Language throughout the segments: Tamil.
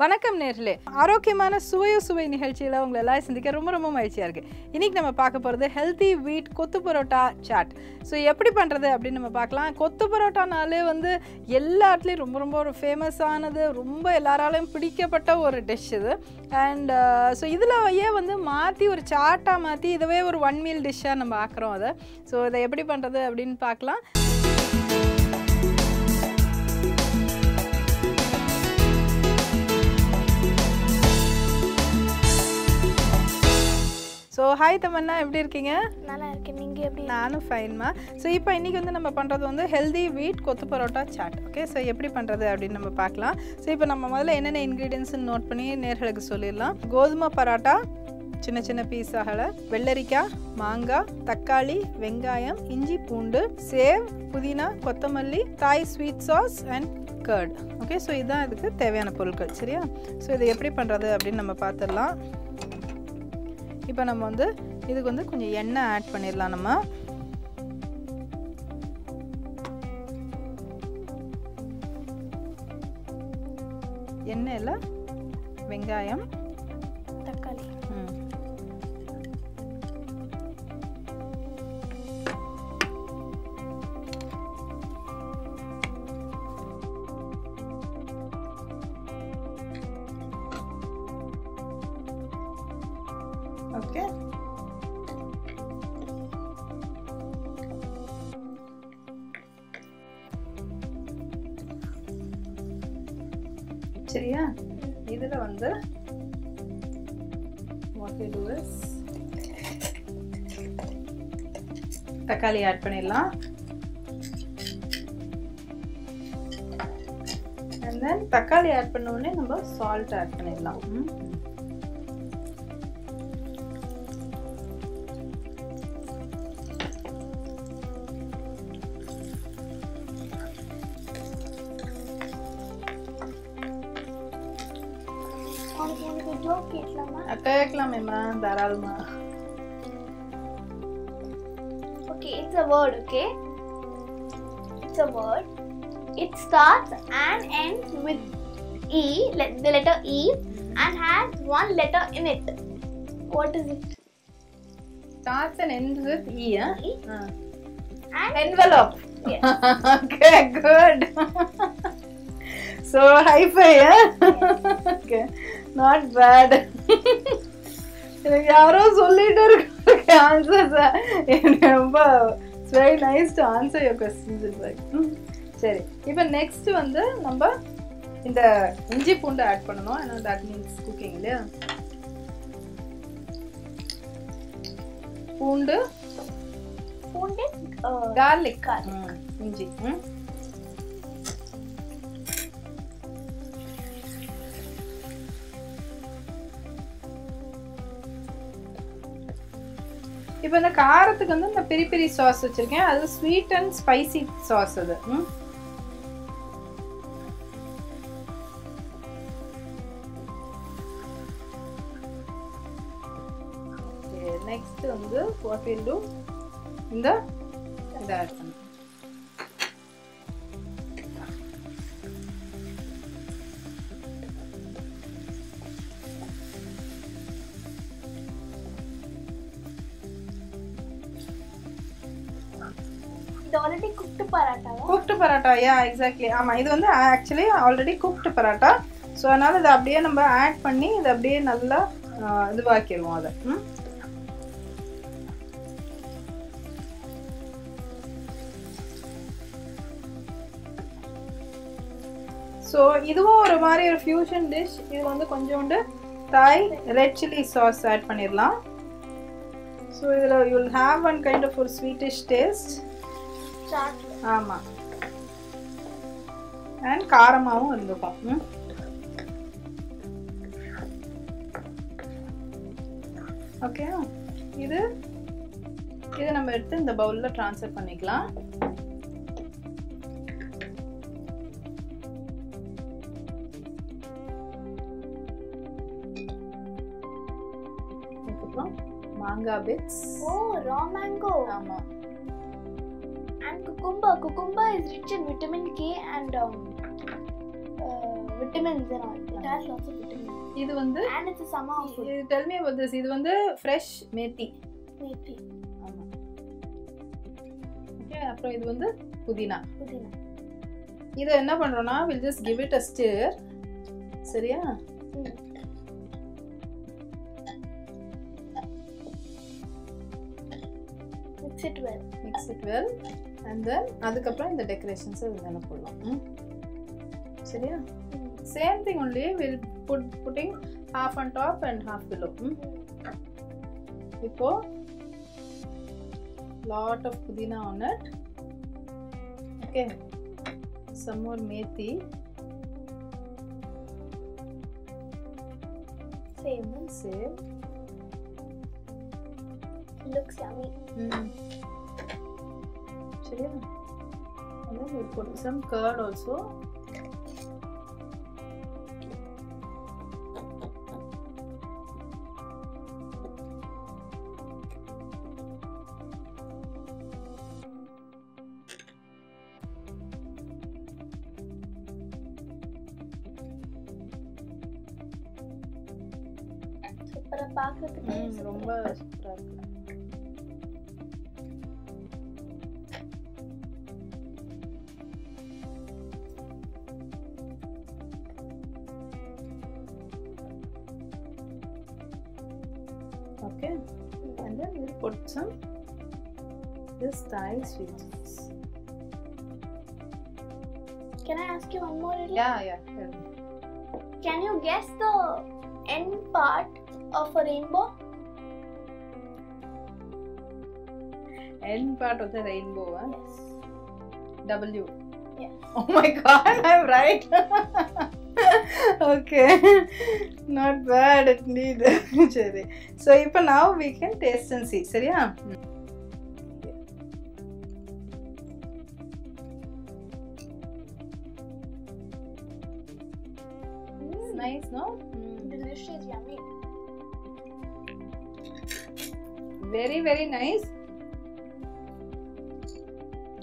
வணக்கம் நேர்களே, ஆரோக்கியமான சுவையோ சுவை நிகழ்ச்சியில் உங்களை எல்லாம் சந்திக்க ரொம்ப ரொம்ப மகிழ்ச்சியாக இருக்குது. இன்றைக்கி நம்ம பார்க்க போகிறது ஹெல்த்தி வீட் கொத்து பரோட்டா சாட். ஸோ எப்படி பண்ணுறது அப்படின்னு நம்ம பார்க்கலாம். கொத்து பரோட்டானாலே எல்லாத்துலேயும் ரொம்ப ரொம்ப ஒரு ஃபேமஸானது, ரொம்ப எல்லாராலையும் பிடிக்கப்பட்ட ஒரு டிஷ் இது. அண்ட் ஸோ இதில் மாற்றி ஒரு சாட்டாக மாற்றி இதுவே ஒரு ஒன் மீல் டிஷ்ஷாக நம்ம ஆக்குறோம் அதை. ஸோ இதை எப்படி பண்ணுறது அப்படின்னு பார்க்கலாம். ஸோ ஹாய் தமன்னா, எப்படி இருக்கீங்க? நல்லா இருக்கேன், நீங்கள் எப்படி? நானும் ஃபைன்மா. ஸோ இப்போ இன்றைக்கி நம்ம பண்ணுறது ஹெல்தி வீட் கொத்து பரோட்டா சாட். ஓகே, ஸோ எப்படி பண்ணுறது அப்படின்னு நம்ம பார்க்கலாம். ஸோ இப்போ நம்ம முதல்ல என்னென்ன இன்க்ரீடியன்ட்ஸ்னு நோட் பண்ணி நேர்களுக்கு சொல்லிடலாம். கோதுமை பரோட்டா சின்ன சின்ன பீஸாகல, வெள்ளரிக்காய், மாங்காய், தக்காளி, வெங்காயம், இஞ்சி பூண்டு, சேவ், புதினா, கொத்தமல்லி, Thai sweet sauce and curd. Okay, so இதுதான் இதுக்கு தேவையான பொருட்கள். சரியா? ஸோ இதை எப்படி பண்ணுறது அப்படின்னு நம்ம பார்த்துடலாம். இப்போ நம்ம இதுக்கு கொஞ்சம் எண்ணெய் ஆட் பண்ணிடலாம். நம்ம எண்ணெயில் வெங்காயம், தக்காளி, ஓகே, சரியா? இதுல what we do is தக்காளி ஆட் பண்ணிடலாம். and then தக்காளி ஆட் பண்ண உடனே நம்ம salt ஆட் பண்ணிடலாம். கேட்கலாமேம்மா, தாராளமா. Okay, it's a word, okay? It's a word. It starts and ends with E, the letter E, and has one letter in it. What is it? Starts and ends with E, huh? E. And envelope. Yes. Okay, good. So high five, huh? Yes. Okay, not bad. எனக்கு யாரோ சொல்லிட்டு இருக்க ஆன்சர்ஸ். ரொம்ப it's very nice to answer your questions in fact. சரி, இப்போ நெக்ஸ்ட் நம்ம இந்த இஞ்சி பூண்டு ஆட் பண்ணனும். ஏன்னா தட் மீன்ஸ் குக்கிங் இல்லையா? பூண்டு garlic, இஞ்சி. இப்போ இந்த காரத்துக்கு இந்த பெரி பெரி சாஸ் வச்சிருக்கேன். அது ஸ்வீட் அண்ட் ஸ்பைசி சாஸ். அது நெக்ஸ்ட் what we'll do, இந்த இதை ஆட் பண்ணு. இது already cooked paratha. Cooked paratha, yeah, exactly. ஆமா, இது actually already cooked paratha. So அதனால இதை அப்படியே நம்ம ஆட் பண்ணி இதை அப்படியே நல்லா இதுவாக்கிடுவோம் அதை. ஸோ இதுவும் ஒரு மாதிரி ஒரு ஃபியூஷன் டிஷ். இது கொஞ்சோண்டு Thai red chilli sauce add பண்ணிடலாம். ஸோ இதில் you will have one kind of ஒரு ஸ்வீட்டிஷ் டேஸ்ட். ஆமாம், அண்ட் காரமாகவும் இருந்துக்கும். ஓகே, இது நம்ம எடுத்து இந்த பவுலில் ட்ரான்ஸ்ஃபர் பண்ணிக்கலாம். Manga bits. Oh, raw mango. Ama. And cucumber. Cucumber is rich in vitamin K and vitamins and all. It has lots of vitamins. இது வந்து And it's a summer food. tell me about this. இது வந்து fresh methi. Methi. ஆமா. ஓகே, அப்புறம் இது வந்து புதினா. Pudina. இத என்ன பண்றோம்னா we'll just give it a stir. சரியா? Mix it well. Mix it well. And then அதுக்கப்புறம் இந்த டெக்கரேஷன்ஸ் இதெல்லாம் போடலாம். சரியா? Same thing only, we'll putting half on top and half below. இப்போ lot of pudina on it. Okay, some more methi. Same. Looks yummy. சரியா? And then we'll put some curd also. சூப்பரா பாக்குறதுக்கு ரொம்ப சூப்பரா இருக்கு. Okay, and then we'll put some this Thai sweet sauce. Can I ask you one more? Yeah. Can you guess the end part of a rainbow? End part of the rainbow, huh? Yes. W. Yes. Oh my god, I'm right. Okay, not bad indeed. Seri. So இப்போ now we can taste and see. சரியா? Nice, no? Delicious, yummy. Very, very nice.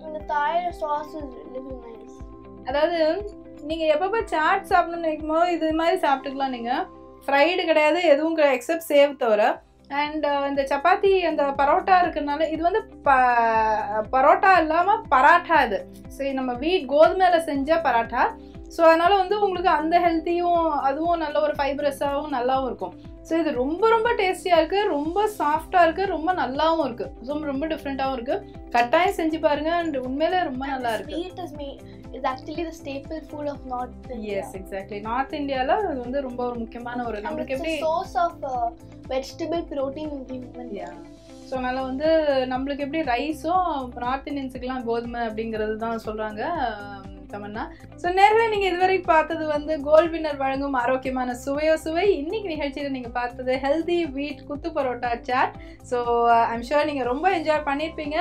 And the Thai sauce is really nice. அதாவது நீங்க எப்பப்ப சாட் சாப்பிடணும்னு நினைக்கும்போது இது மாதிரி சாப்பிட்டுக்கலாம். நீங்க ஃப்ரைடு கிடையாது எதுவும் எக்ஸப்ட் சேவ் தவிர. அண்ட் இந்த சப்பாத்தி அந்த பரோட்டா இருக்கிறதுனால இது வந்து பரோட்டா இல்லாமல் பராட்டா. இது சரி, நம்ம வீட் கோதுமையில செஞ்ச பராட்டா. ஸோ அதனால வந்து உங்களுக்கு அந்த ஹெல்த்தியும் அதுவும் நல்ல ஒரு ஃபைப்ரஸாகவும் நல்லாவும் இருக்கும். ஸோ இது ரொம்ப ரொம்ப டேஸ்டியாக இருக்குது, ரொம்ப சாஃப்டாக இருக்குது, ரொம்ப நல்லாவும் இருக்குது. ஸோ ரொம்ப டிஃப்ரெண்ட்டாகவும் இருக்குது. கட்டாயம் செஞ்சு பாருங்க. அண்ட் உண்மையிலே ரொம்ப நல்லா இருக்கு. Is actually the staple food of North India. Yes, exactly. North Indiaல இது வந்து ரொம்ப ஒரு முக்கியமான ஒரு நமக்கு எப்படி source of vegetable protein in the human body. So அதனால வந்து நம்மளுக்கு எப்படி ரைஸும் நார்த் இந்தியன்ஸுக்கெல்லாம் கோதுமை அப்படிங்கிறது தான் சொல்றாங்க தமன்னா. ஸோ நேரில் நீங்கள் இதுவரைக்கும் பார்த்தது வந்து கோல்ட் வின்னர் வழங்கும் ஆரோக்கியமான சுவையோ சுவை. இன்னைக்கு நிகழ்ச்சியில் நீங்கள் பார்த்தது healthy wheat kothu parotta chaat. So I'm sure நீங்கள் ரொம்ப என்ஜாய் பண்ணியிருப்பீங்க.